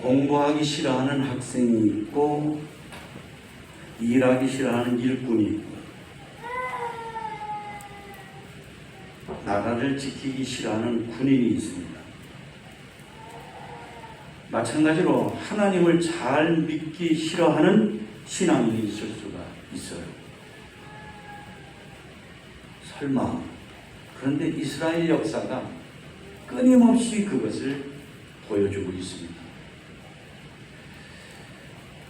공부하기 싫어하는 학생이 있고 일하기 싫어하는 일꾼이 있고 나라를 지키기 싫어하는 군인이 있습니다. 마찬가지로 하나님을 잘 믿기 싫어하는 신앙인이 있을 수가 있어요. 설마 그런데 이스라엘 역사가 끊임없이 그것을 보여주고 있습니다.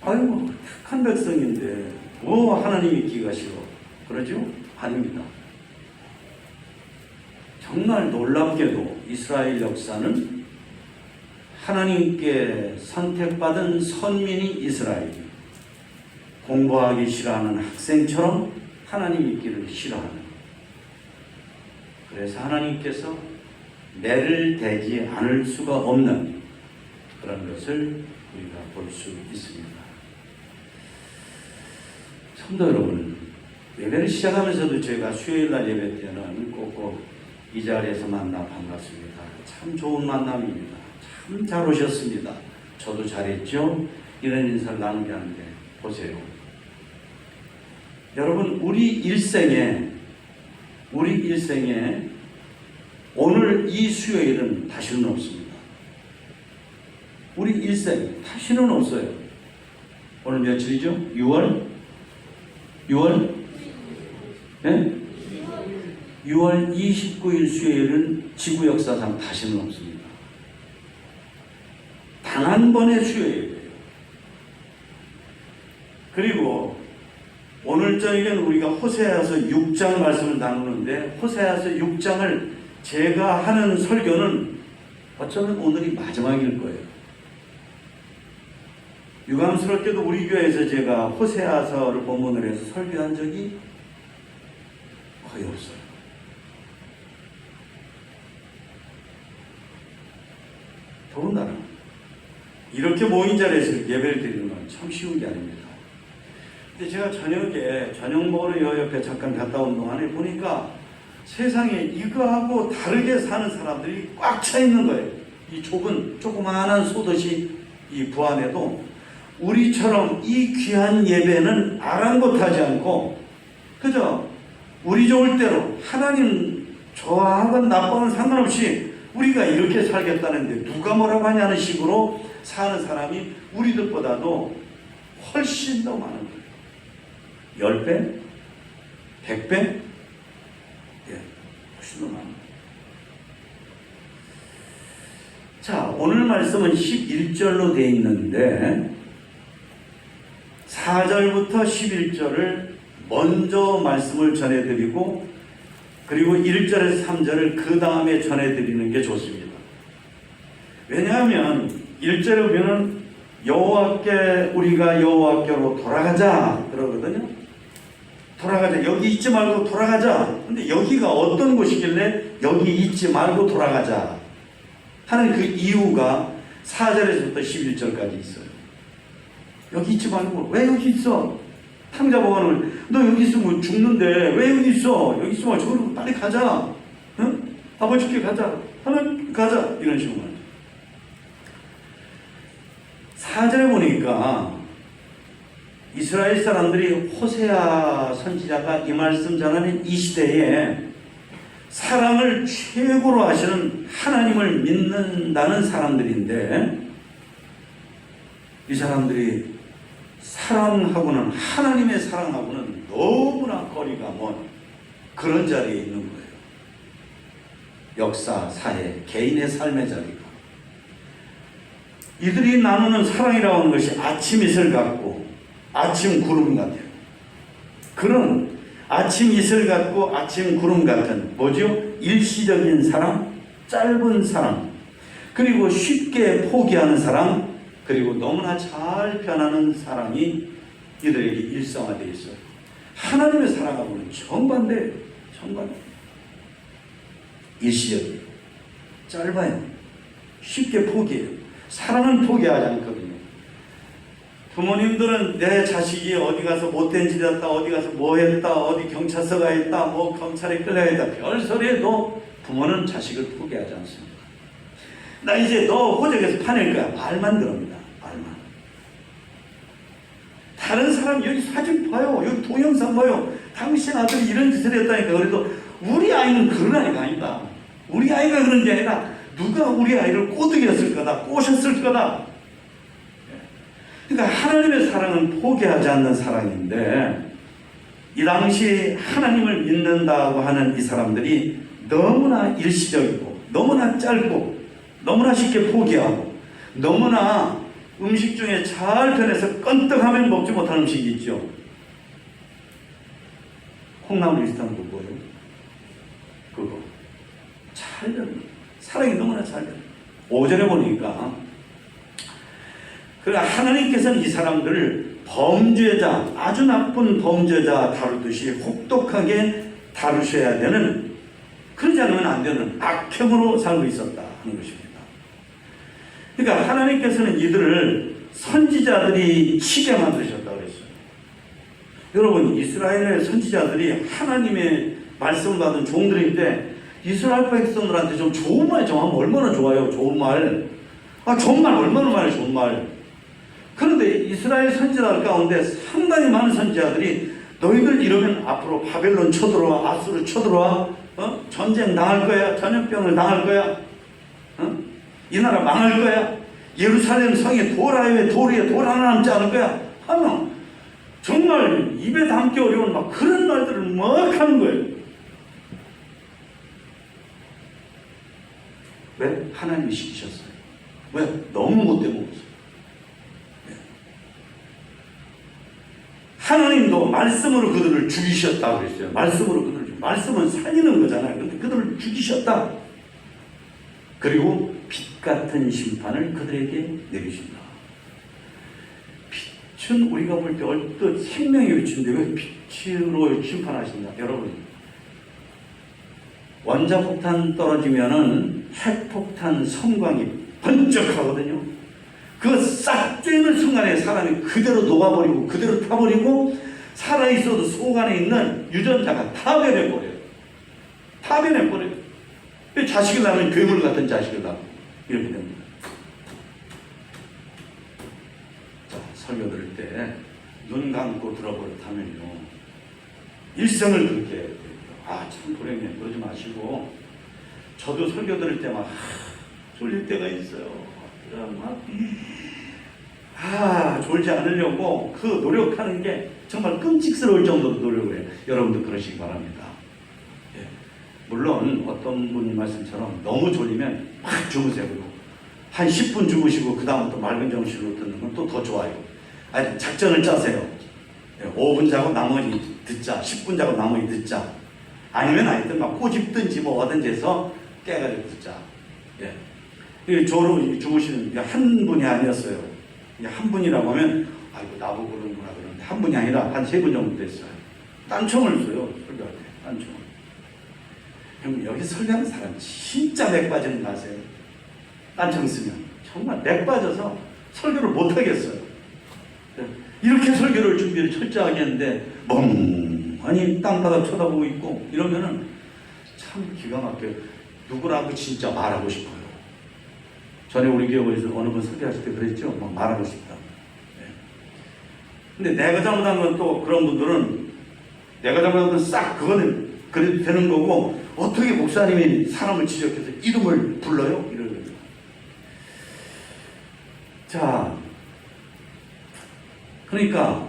아이고 착한 백성인데 뭐 하나님 믿기가 싫어 그러죠? 아닙니다. 정말 놀랍게도 이스라엘 역사는 하나님께 선택받은 선민이 이스라엘이 공부하기 싫어하는 학생처럼 하나님 믿기를 싫어하는, 그래서 하나님께서 매를 대지 않을 수가 없는 그런 것을 우리가 볼 수 있습니다. 성도 여러분, 예배를 시작하면서도 제가 수요일날 예배 때는 꼭꼭 이 자리에서 만나 반갑습니다. 참 좋은 만남입니다. 참 잘 오셨습니다. 저도 잘했죠? 이런 인사를 나누게 하는데 보세요. 여러분, 우리 일생에 오늘 이 수요일은 다시는 없습니다. 우리 일생 다시는 없어요. 오늘 며칠이죠? 6월? 네? 6월 29일 수요일은 지구 역사상 다시는 없습니다. 단 한 번의 수요일이에요. 그리고 오늘 저녁에는 우리가 호세아서 6장 말씀을 나누는데, 호세아서 6장을 제가 하는 설교는 어쩌면 오늘이 마지막일 거예요. 유감스럽게도 우리 교회에서 제가 호세아서를 본문으로 해서 설교한 적이 거의 없어요. 더군다나 이렇게 모인 자리에서 예배를 드리는 건 참 쉬운 게 아닙니다. 근데 제가 저녁 먹으러 여 옆에 잠깐 갔다 온 동안에 보니까 세상에 이거하고 다르게 사는 사람들이 꽉 차 있는 거예요. 이 좁은 조그마한 소도시 이 부안에도 우리처럼 이 귀한 예배는 아랑곳하지 않고 그저 우리 좋을 대로 하나님 좋아하건 나빠건 상관없이 우리가 이렇게 살겠다는데 누가 뭐라고 하냐는 식으로 사는 사람이 우리들보다도 훨씬 더 많은 거예요. 10배? 100배? 예, 훨씬 더 많은 거예요. 자, 오늘 말씀은 11절로 되어 있는데 4절부터 11절을 먼저 말씀을 전해드리고 그리고 1절에서 3절을 그 다음에 전해드리는 게 좋습니다. 왜냐하면 1절에 보면 여호와께 우리가 여호와께로 돌아가자 그러거든요. 돌아가자. 여기 있지 말고 돌아가자. 근데 여기가 어떤 곳이길래 여기 있지 말고 돌아가자 하는 그 이유가 4절에서부터 11절까지 있어요. 여기 있지 말고 왜 여기 있어? 탕자보관을 너 여기 있으면 죽는데 왜 여기 있어? 여기 있으면 저기로 빨리 가자. 응? 아버지께 가자. 하면 가자. 이런 식으로 말이죠. 4절에 보니까 이스라엘 사람들이 호세아 선지자가 이 말씀 전하는 이 시대에 사랑을 최고로 하시는 하나님을 믿는다는 사람들인데 이 사람들이 사랑하고는 하나님의 사랑하고는 너무나 거리가 먼 그런 자리에 있는 거예요. 역사, 사회, 개인의 삶의 자리가. 이들이 나누는 사랑이라고 하는 것이 아침 이슬 같고 아침 구름 같아요. 그런 아침 이슬 같고 아침 구름 같은 뭐죠? 일시적인 사랑, 짧은 사랑, 그리고 쉽게 포기하는 사랑, 그리고 너무나 잘 변하는 사랑이 이들에게 일상화되어 있어요. 하나님의 사랑하고는 정반대예요. 정반대. 일시적이에요. 짧아요. 쉽게 포기해요. 사랑은 포기하지 않거든요. 부모님들은 내 자식이 어디 가서 못된 짓 했다, 어디 가서 뭐 했다, 어디 경찰서 가 있다, 뭐 검찰에 끌려가 있다, 별소리 해도 부모는 자식을 포기하지 않습니다. 나 이제 너 호적에서 파낼 거야. 말만 그럽니다. 말만. 다른 사람 여기 사진 봐요. 여기 동영상 봐요. 당신 아들이 이런 짓을 했다니까. 그래도 우리 아이는 그런 아이가 아니다. 우리 아이가 그런 게 아니라 누가 우리 아이를 꼬드겼을 거다. 꼬셨을 거다. 그러니까 하나님의 사랑은 포기하지 않는 사랑인데 이 당시 하나님을 믿는다고 하는 이 사람들이 너무나 일시적이고 너무나 짧고 너무나 쉽게 포기하고 너무나 음식 중에 잘 변해서 껌떡하면 먹지 못하는 음식이 있죠. 콩나물 비슷한 거 뭐예요? 그거 잘 변해. 사랑이 너무나 잘 변해. 5절에 보니까 그러니까 하나님께서는 이 사람들을 범죄자, 아주 나쁜 범죄자 다루듯이 혹독하게 다루셔야 되는, 그러지 않으면 안 되는 악행으로 살고 있었다 하는 것입니다. 그러니까 하나님께서는 이들을 선지자들이 치게 만드셨다고 그랬어요. 여러분, 이스라엘의 선지자들이 하나님의 말씀을 받은 종들인데 이스라엘 백성들한테 좀 좋은 말 좀 하면 얼마나 좋아요. 좋은 말. 좋은 말 얼마나 많아요. 좋은 말. 그런데 이스라엘 선지자들 가운데 상당히 많은 선지자들이 너희들 이러면 앞으로 바벨론 쳐들어와, 아수르 쳐들어와, 전쟁 당할 거야, 전염병을 당할 거야, 이 나라 망할 거야, 예루살렘 성에 돌 하나 남지 않을 거야 하면 정말 입에 담기 어려운 막 그런 말들을 막 하는 거예요. 왜? 하나님이 시키셨어요. 왜? 너무 못돼 먹었어요. 하나님도 말씀으로 그들을 죽이셨다고 그랬어요. 말씀은 살리는 거잖아요. 근데 그들을 죽이셨다. 그리고 빛 같은 심판을 그들에게 내리신다. 빛은 우리가 볼 때 얼뜻 생명의 빛인데 왜 빛으로 심판하신다? 여러분, 원자폭탄 떨어지면은 핵폭탄 섬광이 번쩍하거든요. 그 싹 쬐는 순간에 사람이 그대로 녹아버리고 그대로 타버리고 살아있어도 속 안에 있는 유전자가 다 변해버려요. 다 변해버려요. 자식을 낳으면 괴물 같은 자식을 낳고 이렇게 됩니다. 자, 설교 들을 때 눈 감고 들어버릇하면요 일생을 그렇게 해야 돼요. 참 불행해. 그러지 마시고 저도 설교 들을 때 막 졸릴 때가 있어요. 졸지 않으려고 그 노력하는 게 정말 끔찍스러울 정도로 노력을 해요. 여러분도 그러시기 바랍니다. 예. 물론 어떤 분 말씀처럼 너무 졸리면 막 주무세요. 한 10분 주무시고 그 다음부터 맑은 정신으로 듣는 건 또 더 좋아요. 아니, 작전을 짜세요. 5분 자고 나머지 듣자, 10분 자고 나머지 듣자, 아니면 하여튼 막 꼬집든지 뭐 하든지 해서 깨가지고 듣자. 예. 저로 주무시는 한 분이 아니었어요. 한 분이라고 하면 아이고 나보고 그러는구나 그러는데 한 분이 아니라 한 3분 정도 됐어요. 딴청을 써요. 설교할 때 딴청을. 그럼 여기 설교하는 사람 진짜 맥 빠지는 거 아세요? 딴청 쓰면 정말 맥 빠져서 설교를 못 하겠어요. 이렇게 설교를 준비를 철저하게 했는데 멍하니 땅바닥 쳐다보고 있고 이러면은 참 기가 막혀요. 누구라고 진짜 말하고 싶어요. 전에 우리 교회에서 어느 분 설교하실 때 그랬죠. 막 말하고 싶다. 네. 근데 내가 잘못한 건 또 그런 분들은 내가 잘못한 건 싹 그거는 그래도 되는 거고 어떻게 목사님이 사람을 지적해서 이름을 불러요? 이러거든요. 자, 그러니까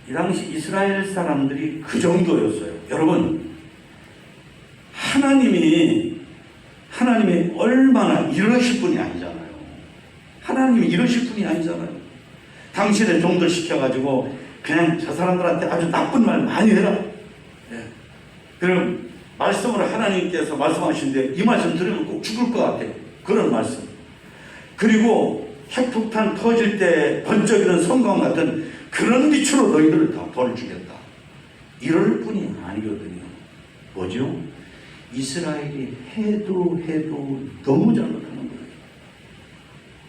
이 당시 이스라엘 사람들이 그 정도였어요. 여러분, 하나님이 얼마나 이러실 분이 아니잖아요. 하나님이 이러실 분이 아니잖아요. 당신의 종들 시켜가지고 그냥 저 사람들한테 아주 나쁜 말 많이 해라. 예. 그럼 말씀으로 하나님께서 말씀하시는데 이 말씀 들으면 꼭 죽을 것 같아요. 그런 말씀. 그리고 핵폭탄 터질 때 번쩍이는 성광 같은 그런 빛으로 너희들을 다 벌을 주겠다. 이럴 뿐이 아니거든요. 뭐죠? 이스라엘이 해도 너무 잘못하는 거예요.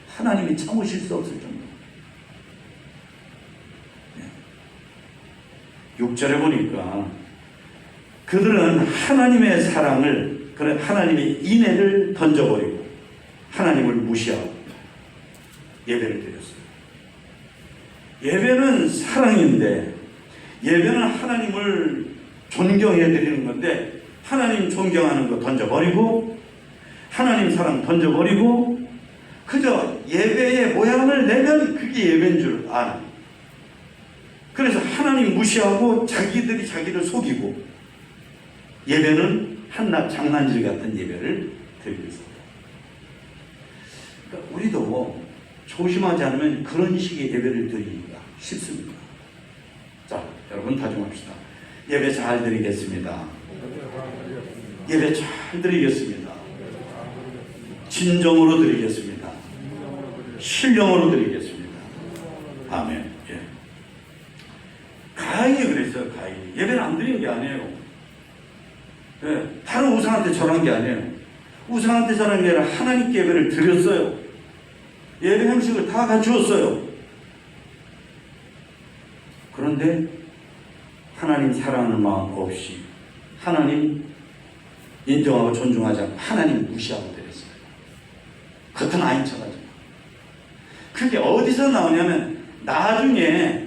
하나님이 참으실 수 없을 정도. 6절에 보니까 그들은 하나님의 사랑을 그런 하나님의 인애를 던져버리고 하나님을 무시하고 예배를 드렸어요. 예배는 사랑인데, 예배는 하나님을 존경해 드리는 건데, 하나님 존경하는 거 던져버리고 하나님 사랑 던져버리고 그저 예배의 모양을 내면 그게 예배인 줄 아는, 그래서 하나님 무시하고 자기들이 자기를 속이고 예배는 한낱 장난질 같은 예배를 드리고 있습니다. 그러니까 우리도 조심하지 않으면 그런 식의 예배를 드리기가 쉽습니다. 자, 여러분 다짐합시다. 예배 잘 드리겠습니다. 예배 잘 드리겠습니다. 진정으로 드리겠습니다. 신령으로 드리겠습니다. 아멘. 예. 가인이 그랬어요. 가인이 예배를 안 드린 게 아니에요. 예. 다른 우상한테 절한 게 아니에요. 우상한테 절한 게 아니라 하나님께 예배를 드렸어요. 예배 형식을 다 갖추었어요. 그런데 하나님 사랑하는 마음 없이, 하나님 인정하고 존중하지 않고 하나님 무시하고 드렸어요. 겉은 아닌 척하지. 그게 어디서 나오냐면 나중에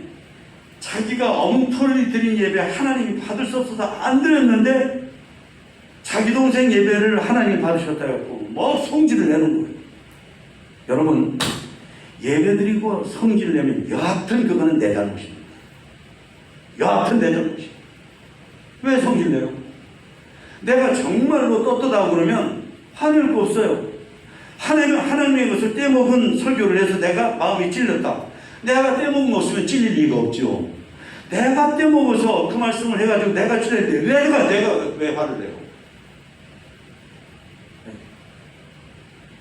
자기가 엉터리 드린 예배 하나님이 받을 수 없어서 안 드렸는데 자기 동생 예배를 하나님이 받으셨다 해갖고 뭐 성질을 내는 거예요. 여러분, 예배 드리고 성질 내면 여하튼 그거는 내 잘못입니다. 여하튼 내 잘못입니다. 왜 성질 내요? 내가 정말로 떳떳하고 그러면 화낼 거 없어요. 하나님의 것을 떼먹은 설교를 해서 내가 마음이 찔렸다. 내가 떼먹은 거 없으면 찔릴 리가 없죠. 내가 떼먹어서 그 말씀을 해가지고 내가 찔렸는데 내가 왜 화를 내요?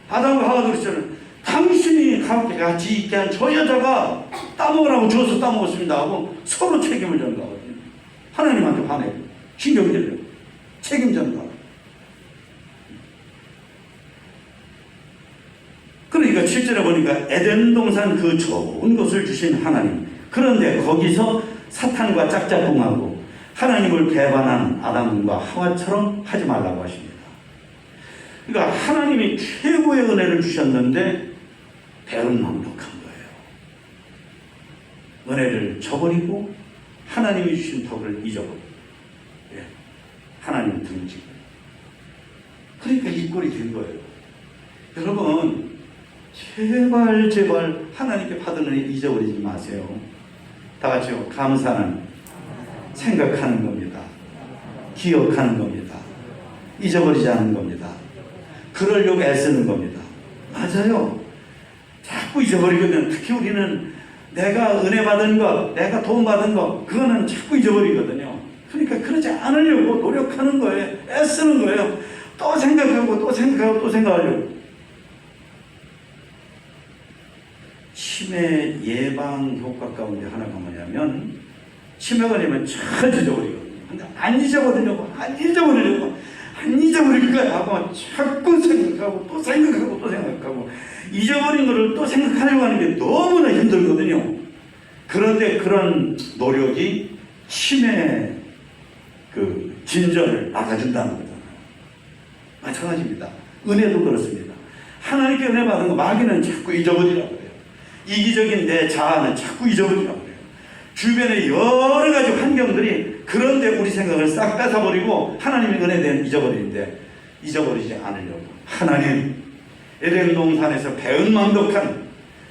아담과 하와도 그랬잖아요. 당신이 같이 있게 한 저 여자가 따먹으라고 줘서 따먹었습니다 하고 서로 책임을 전가하거든요. 하나님한테 화내요. 신경이 들려요. 책임 전가. 그러니까 7절에 보니까 에덴 동산 그 좋은 것을 주신 하나님, 그런데 거기서 사탄과 짝짝꿍하고 하나님을 배반한 아담과 하와처럼 하지 말라고 하십니다. 그러니까 하나님이 최고의 은혜를 주셨는데 배은망덕한 거예요. 은혜를 저버리고 하나님이 주신 덕을 잊어버리고, 예. 하나님 등지고, 그러니까 이 꼴이 된 거예요. 여러분, 제발 하나님께 받은 은혜 잊어버리지 마세요. 다 같이요. 감사는 생각하는 겁니다. 기억하는 겁니다. 잊어버리지 않는 겁니다. 그러려고 애쓰는 겁니다. 맞아요. 자꾸 잊어버리거든요. 특히 우리는 내가 은혜 받은 것, 내가 도움 받은 것, 그거는 자꾸 잊어버리거든요. 그러니까 그러지 않으려고 노력하는 거예요. 애쓰는 거예요. 또 생각하고 또 생각하고 또 생각하려고. 치매 예방 효과 가운데 하나가 뭐냐면, 치매가 되면 잘 잊어버리거든요. 근데 안 잊어버리려고 안 잊어버릴 거야 하고 자꾸 생각하고 또 생각하고 또 생각하고 잊어버린 거를 또 생각하려고 하는 게 너무나 힘들거든요. 그런데 그런 노력이 치매 그 진전을 막아준다는 거잖아요. 마찬가지입니다. 은혜도 그렇습니다. 하나님께 은혜 받은 거 마귀는 자꾸 잊어버리라고 해요. 이기적인 내 자아는 자꾸 잊어버리라고 해요. 주변의 여러 가지 환경들이 그런데 우리 생각을 싹 뺏어버리고 하나님의 은혜에 대한 잊어버리는데, 잊어버리지 않으려고 하나님 에덴 동산에서 배은망덕한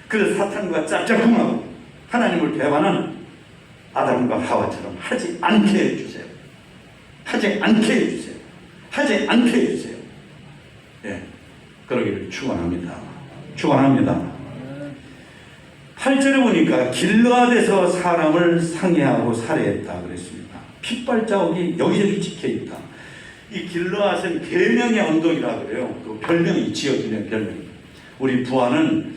그 사탄과 짝짝꿍하고 하나님을 배반하는 아담과 하와처럼 하지 않게 해주세요. 하지 않게 해주세요. 하지 않게 해주세요. 예, 그러기를 축원합니다. 축원합니다. 8절에 보니까 길르앗에서 사람을 상해하고 살해했다 그랬습니다. 핏발자국이 여기저기 찍혀있다. 이 길르앗은 계명의 언덕이라 그래요. 그 별명이 지어지는 별명이. 우리 부안은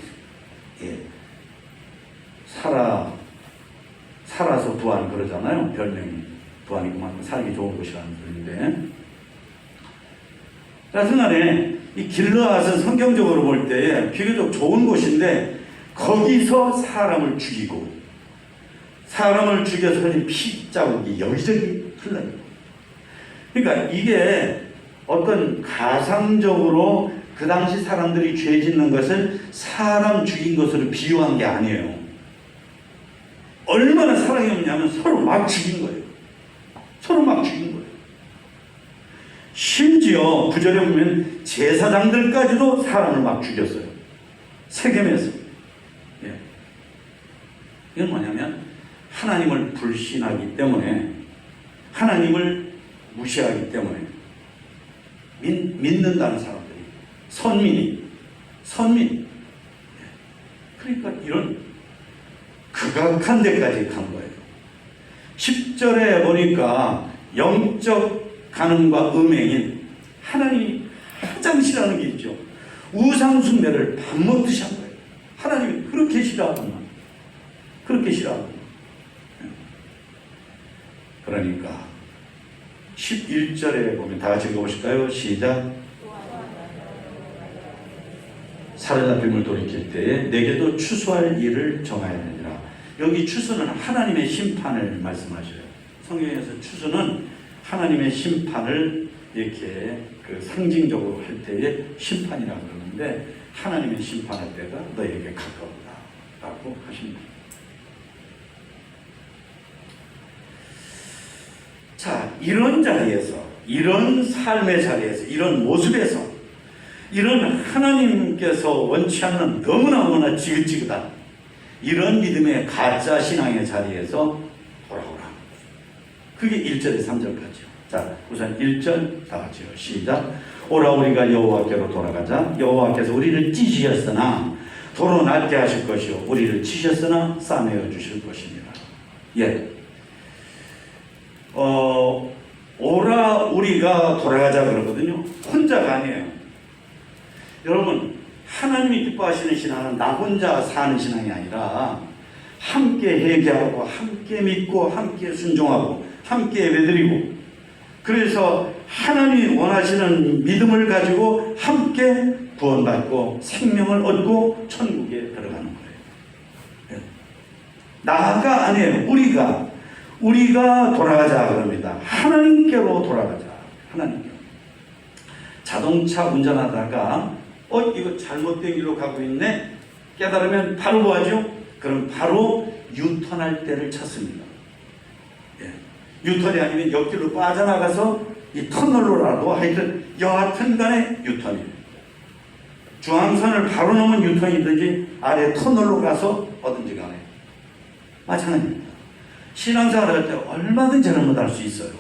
살아서 부안 그러잖아요. 별명이 부안이 그만큼 살기 좋은 곳이라는 소리인데, 하여튼간에 이 길르앗은 성경적으로 볼 때 비교적 좋은 곳인데 거기서 사람을 죽이고 사람을 죽여서 흘린 피 자국이 여기저기 흘러요. 그러니까 이게 어떤 가상적으로 그 당시 사람들이 죄 짓는 것을 사람 죽인 것으로 비유한 게 아니에요. 얼마나 사랑이 없냐면 서로 막 죽인 거예요. 서로 막 죽인 거예요. 심지어 구절에 보면 제사장들까지도 사람을 막 죽였어요. 세겜에서. 예. 이건 뭐냐면 하나님을 불신하기 때문에, 하나님을 무시하기 때문에 믿는다는 사람들이, 선민. 그러니까 이런 극악한 데까지 간 거예요. 10절에 보니까 영적 간음과 음행인 하나님이 가장 싫어하는 게 있죠. 우상숭배를 밥 먹듯이 한 거예요. 하나님이 그렇게 싫어하구나. 그렇게 싫어하구나. 그러니까 11절에 보면 다 같이 읽어보실까요? 시작. 사로잡힘을 돌이킬 때에 내게도 추수할 일을 정하였느니라. 여기 추수는 하나님의 심판을 말씀하셔요. 성경에서 추수는 하나님의 심판을 이렇게 그 상징적으로 할 때에 심판이라고 그러는데, 하나님의 심판할 때가 너에게 가까웠다 라고 하십니다. 자, 이런 자리에서, 이런 삶의 자리에서, 이런 모습에서, 이런 하나님께서 원치 않는 너무나 지긋지긋한 이런 믿음의 가짜 신앙의 자리에서 돌아오라. 그게 1절에 3절까지요. 자, 우선 1절 다 같이요. 시작. 오라 우리가 여호와께로 돌아가자. 여호와께서 우리를 찢으셨으나 도로 낫게 하실 것이요 우리를 치셨으나 싸매어 주실 것이니라. 예. 오라 우리가 돌아가자 그러거든요. 혼자가 아니에요. 여러분, 하나님이 기뻐하시는 신앙은 나 혼자 사는 신앙이 아니라 함께 회개하고 함께 믿고 함께 순종하고 함께 예배드리고, 그래서 하나님이 원하시는 믿음을 가지고 함께 구원받고 생명을 얻고 천국에 들어가는 거예요. 나가 아니에요. 우리가 돌아가자 그럽니다. 하나님께로 돌아가자. 하나님께로. 자동차 운전하다가 이거 잘못된 길로 가고 있네 깨달으면 바로 뭐하죠? 그럼 바로 유턴할 때를 찾습니다. 예. 유턴이 아니면 옆길로 빠져나가서 이 터널로라도 하여튼 여하튼 간에 유턴이에요. 중앙선을 바로 넘은 유턴이든지 아래 터널로 가서 어든지 간에 마찬가지입니다. 신앙생활 할 때 얼마든지 잘못할 수 있어요.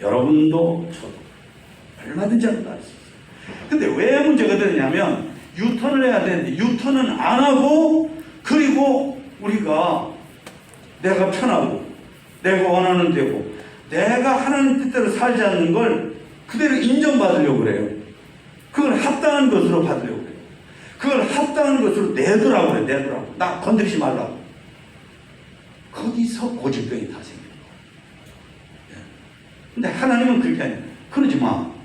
여러분도 저도 얼마든지 잘못할 수 있어요. 근데 왜 문제가 되냐면 유턴을 해야 되는데 유턴은 안 하고, 그리고 우리가 내가 편하고 내가 원하는 대로 내가 하나님 뜻대로 살지 않는 걸 그대로 인정받으려고 그래요. 그걸 합당한 것으로 받으려고 그래요. 그걸 합당한 것으로 내두라고 그래요. 내두라고. 나 건드리지 말라고. 거기서 고집병이 다 생겨요. 근데 하나님은 그렇게 아니에요. 그러지 마.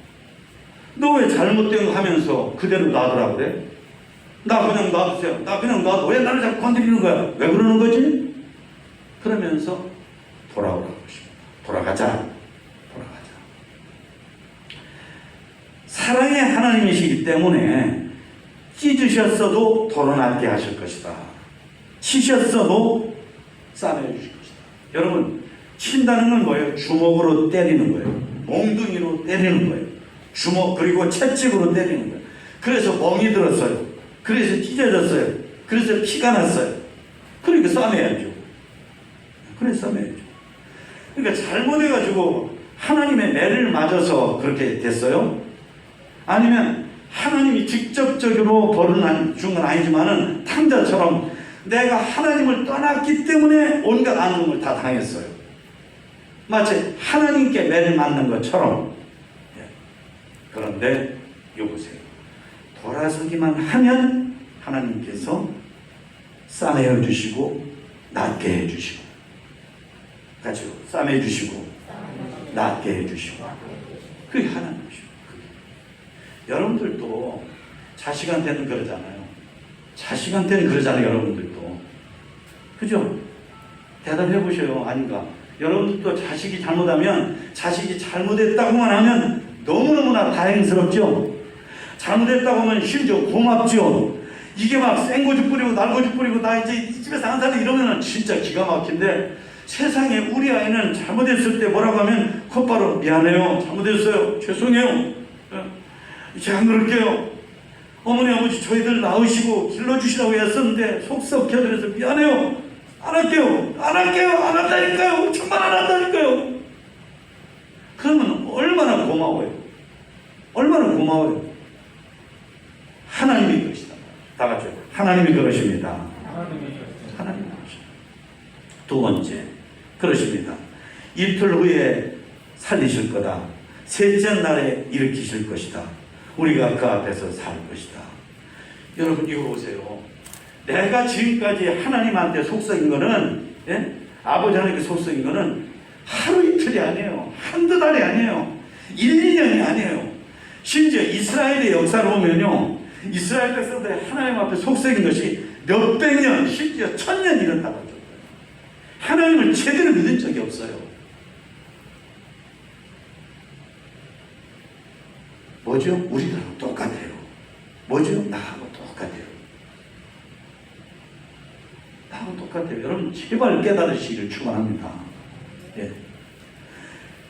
너 왜 잘못된 거 하면서 그대로 놔두라고 그래? 나 그냥 놔두세요. 나 그냥 놔둬. 왜 나를 자꾸 건드리는 거야? 왜 그러는 거지? 그러면서 돌아오라고 하십니다. 돌아가자. 사랑의 하나님이시기 때문에 찢으셨어도 도로나게 하실 것이다. 치셨어도 싸매어 주실 것이다. 여러분, 친다는 건 뭐예요? 주먹으로 때리는 거예요. 몽둥이로 때리는 거예요. 주먹 그리고 채찍으로 때리는 거예요. 그래서 멍이 들었어요. 그래서 찢어졌어요. 그래서 피가 났어요. 그러니까 싸매야죠. 그래서 싸매야죠. 그러니까 잘못해가지고 하나님의 매를 맞아서 그렇게 됐어요? 아니면 하나님이 직접적으로 벌을 준 건 아니지만은 탕자처럼 내가 하나님을 떠났기 때문에 온갖 악몽을 다 당했어요. 마치 하나님께 매를 맞는 것처럼. 그런데 여보세요. 돌아서기만 하면 하나님께서 싸매어 주시고 낫게 해주시고, 같이요. 싸매어 주시고 낫게 해주시고, 그게 하나님이시고. 여러분들도 자식한테는 그러잖아요. 자식한테는 그러잖아요. 여러분들도. 그죠? 대답해 보셔요. 아닌가? 여러분들도 자식이 잘못하면, 자식이 잘못했다고만 하면 너무너무나 다행스럽죠. 잘못했다고 하면 심지어 고맙죠. 이게 막 생고지 뿌리고 날고지 뿌리고 나 이제 이 집에서 안 살래 이러면은 진짜 기가 막힌데, 세상에 우리 아이는 잘못했을 때 뭐라고 하면 곧바로 미안해요, 잘못했어요, 죄송해요, 이제 안 그럴게요, 어머니 아버지 저희들 낳으시고 길러주시라고 했었는데 속 썩혀드려서 미안해요, 안 할게요, 안 한다니까요, 정말 안 한다니까요. 그러면 얼마나 고마워요. 얼마나 고마워요. 하나님이 그러시다. 다 같이 하나님이 그러십니다. 하나님이 그러십니다. 두 번째, 그러십니다. 이틀 후에 살리실 거다. 셋째 날에 일으키실 것이다. 우리가 그 앞에서 살 것이다. 여러분 이거 보세요. 내가 지금까지 하나님한테 속썩인 거는, 예? 아버지 하나님께 속썩인 거는 하루 이틀이 아니에요. 한두 달이 아니에요. 1, 2년이 아니에요. 심지어 이스라엘의 역사를 보면요, 이스라엘 백성들이 하나님 앞에 속썩인 것이 몇백 년, 심지어 1000년 이런다고 하죠. 하나님을 제대로 믿은 적이 없어요. 뭐죠? 우리들하고 똑같아요. 뭐죠? 나하고 똑같아요. 나하고 똑같아요. 여러분 제발 깨달으시기를 축원합니다. 예.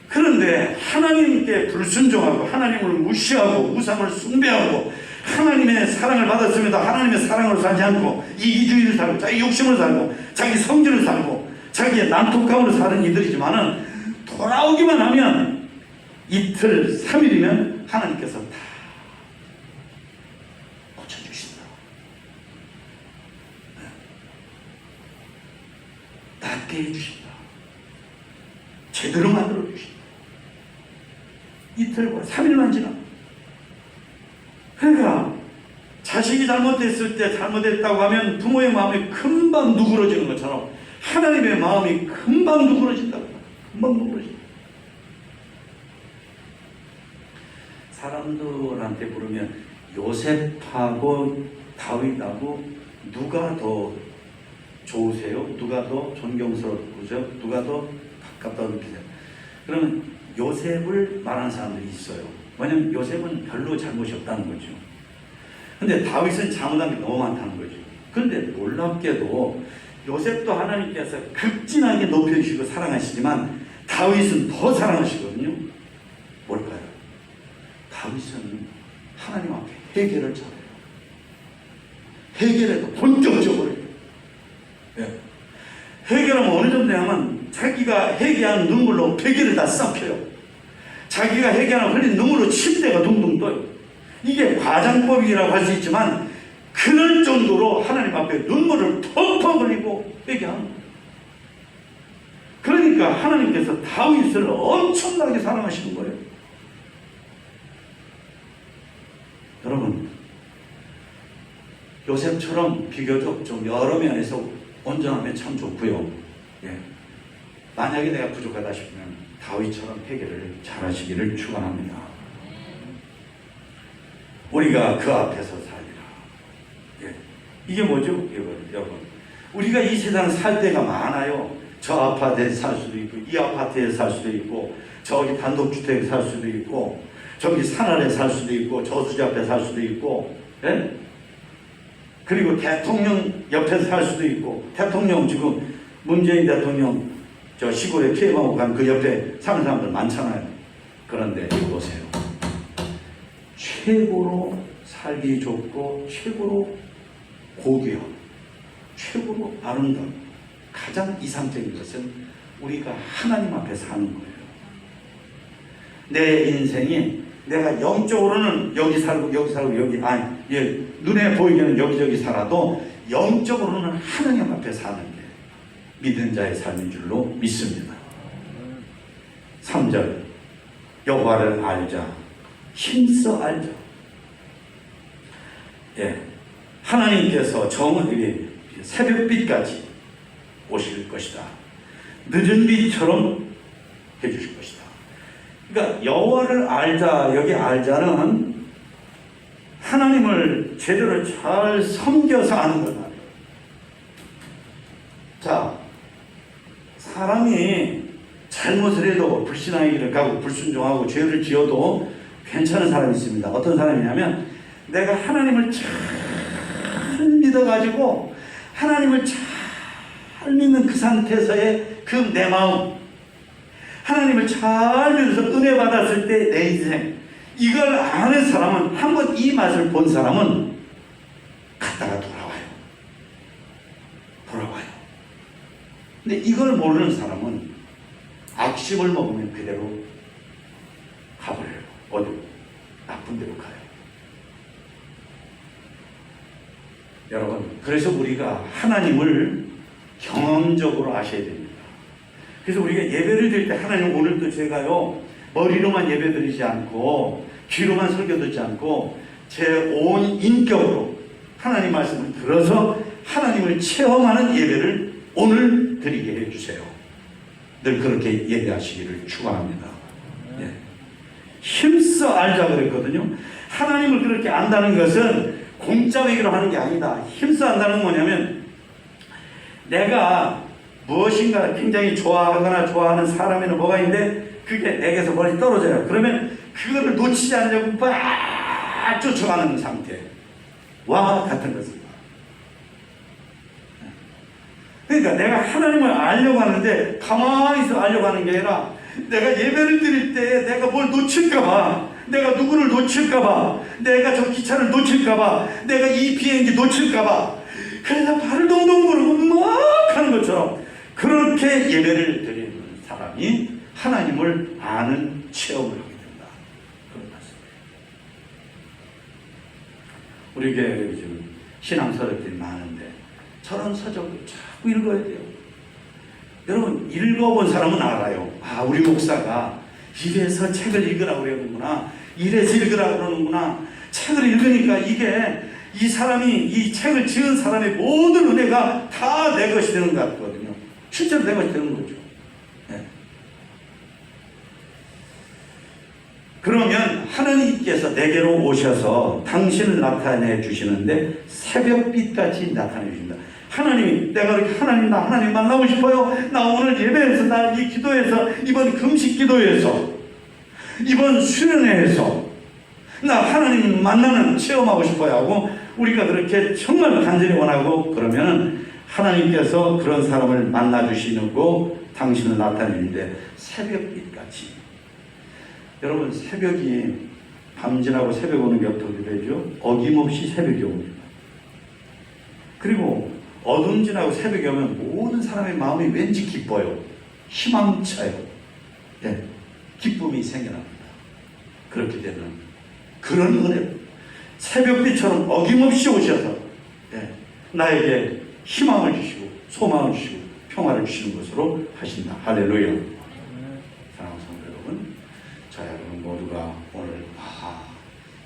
그런데 하나님께 불순종하고 하나님을 무시하고 우상을 숭배하고 하나님의 사랑을 받았습니다. 하나님의 사랑으로 살지 않고 이기주의를 살고 자기 욕심을 살고 자기 성질을 살고 자기의 난폭함으로 사는 이들이지만은, 돌아오기만 하면 이틀 3일이면 하나님께서 다 고쳐주신다. 낫게 해주신다. 제대로 만들어 주신다. 이틀과 3일만 지나. 그러니까 자식이 잘못했을 때 잘못했다고 하면 부모의 마음이 금방 누그러지는 것처럼 하나님의 마음이 금방 누그러진다고. 금방 누그러진다. 사람들한테 물으면 요셉하고 다윗하고 누가 더 좋으세요? 누가 더 존경스럽으세요? 누가 더 가깝다고 느끼세요? 그러면 요셉을 말하는 사람들이 있어요. 왜냐면 요셉은 별로 잘못이 없다는 거죠. 근데 다윗은 잘못한 게 너무 많다는 거죠. 그런데 놀랍게도 요셉도 하나님께서 극진하게 높여주시고 사랑하시지만 다윗은 더 사랑하시거든요. 뭘까요? 다윗은 하나님 앞에 회개를 잘해요. 회개를 본격적으로 해요. 예. 회개하면 어느 정도냐면 자기가 회개한 눈물로 베개를 다 썩혀요. 자기가 회개하는 흘린 눈물로 침대가 둥둥 떠요. 이게 과장법이라고 할 수 있지만 그럴 정도로 하나님 앞에 눈물을 펑펑 흘리고 회개하는 거예요. 그러니까 하나님께서 다윗을 엄청나게 사랑하시는 거예요. 여러분, 요셉처럼 비교적 좀 여러 면에서 온전하면 참 좋고요. 예. 만약에 내가 부족하다 싶으면 다윗처럼 회개를 잘하시기를 축원합니다. 우리가 그 앞에서 살리라. 예. 이게 뭐죠? 여러분, 우리가 이 세상 살 때가 많아요. 저 아파트에 살 수도 있고 이 아파트에 살 수도 있고 저기 단독주택에 살 수도 있고 저기 산 아래 살 수도 있고 저수지 앞에 살 수도 있고, 예? 그리고 대통령 옆에 살 수도 있고, 대통령 지금 문재인 대통령 저 시골에 피해가고 간 그 옆에 사는 사람들 많잖아요. 그런데 이거 보세요. 최고로 살기 좋고 최고로 고귀하고 최고로 아름다운 가장 이상적인 것은 우리가 하나님 앞에 사는 거예요. 내 인생이 내가 영적으로는 여기 살고 여기 살고 여기 눈에 보이기는 여기저기 살아도 영적으로는 하나님 앞에 사는 게 믿는 자의 삶인 줄로 믿습니다. 3절 여호와를 알자, 힘써 알자. 예, 하나님께서 정확히 새벽빛까지 오실 것이다. 늦은 빛처럼 해주실 것이다. 그러니까 여호와를 알자, 여기 알자는 하나님을 제대로 잘 섬겨서 아는 거다. 자, 사람이 잘못을 해도 불신앙의 길을 가고 불순종하고 죄를 지어도 괜찮은 사람이 있습니다. 어떤 사람이냐면 내가 하나님을 잘 믿어가지고 하나님을 잘 믿는 그 상태에서의 그 내 마음, 하나님을 잘 믿어서 은혜 받았을 때 내 인생, 이걸 아는 사람은, 한번 이 맛을 본 사람은 갔다가 돌아와요. 근데 이걸 모르는 사람은 악심을 먹으면 그대로 가버려요. 어디 나쁜 데로 가요. 여러분, 그래서 우리가 하나님을 경험적으로 아셔야 됩니다. 그래서 우리가 예배를 드릴 때 하나님, 오늘도 제가요 머리로만 예배 드리지 않고 귀로만 설교 듣지 않고 제 온 인격으로 하나님 말씀을 들어서 하나님을 체험하는 예배를 오늘 드리게 해주세요. 늘 그렇게 예배하시기를 축원합니다. 예. 힘써 알자 그랬거든요. 하나님을 그렇게 안다는 것은 공짜 배기로 하는 게 아니다. 힘써 안다는 건 뭐냐면, 내가 무엇인가 굉장히 좋아하거나 좋아하는 사람에는 뭐가 있는데 그게 내게서 멀리 떨어져요. 그러면 그거를 놓치지 않으려고 막 쫓아가는 상태와 같은 것입니다. 그러니까 내가 하나님을 알려고 하는데 가만히 있어 알려고 하는 게 아니라, 내가 예배를 드릴 때 내가 뭘 놓칠까봐, 내가 누구를 놓칠까봐, 내가 저 기차를 놓칠까봐, 내가 이 비행기 놓칠까봐, 그래서 발을 동동 구르고 막 하는 것처럼 그렇게 예배를 드리는 사람이 하나님을 아는 체험을 하게 된다. 그런 말씀이에요. 우리 교회에 요즘 신앙서적들이 많은데 저런 서적을 자꾸 읽어야 돼요. 여러분, 읽어본 사람은 알아요. 아, 우리 목사가 이래서 책을 읽으라고 그러는구나, 이래서 읽으라고 그러는구나. 책을 읽으니까 이게 이 사람이, 이 책을 지은 사람의 모든 은혜가 다 내 것이 되는 것 같거든요. 실제로 내 것이 되는 거죠. 네. 그러면 하나님께서 내게로 오셔서 당신을 나타내 주시는데 새벽빛같이 나타내 주신다. 하나님이, 내가 이렇게 하나님, 나 하나님 만나고 싶어요. 나 오늘 예배에서, 나 이 기도에서, 이번 금식 기도에서, 이번 수련회에서 나 하나님 만나는 체험하고 싶어요 하고, 우리가 그렇게 정말 간절히 원하고 그러면 하나님께서 그런 사람을 만나 주시고 당신을 나타내는데 새벽빛같이. 여러분, 새벽이 밤 지나고 새벽 오는 게 어떻게 되죠? 어김없이 새벽이 옵니다. 그리고 어둠 지나고 새벽이 오면 모든 사람의 마음이 왠지 기뻐요. 희망차요. 네. 기쁨이 생겨납니다. 그렇게 되는 그런 은혜, 새벽빛처럼 어김없이 오셔서 나에게 희망을 주시고 소망을 주시고 평화를 주시는 것으로 하신다. 할렐루야. 사랑하는 성도 여러분, 자, 여러분 모두가 오늘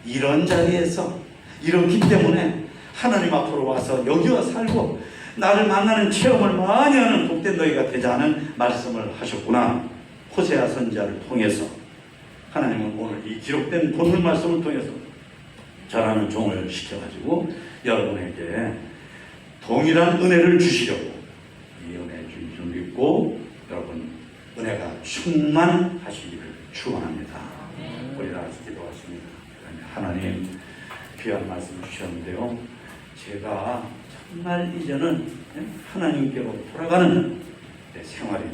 이런 자리에서 이렇기 때문에 하나님 앞으로 와서 여기와 살고 나를 만나는 체험을 많이 하는 복된 너희가 되자는 말씀을 하셨구나. 호세아 선지자를 통해서 하나님은 오늘 이 기록된 본문 말씀을 통해서 저라는 종을 시켜가지고 여러분에게 동일한 은혜를 주시려고 이 은혜 주신 줄 믿고 여러분 은혜가 충만하시기를 축원합니다. 우리 다 같이 기도하십니다. 하나님, 귀한 말씀 주셨는데요, 제가 정말 이제는 하나님께로 돌아가는 내 생활이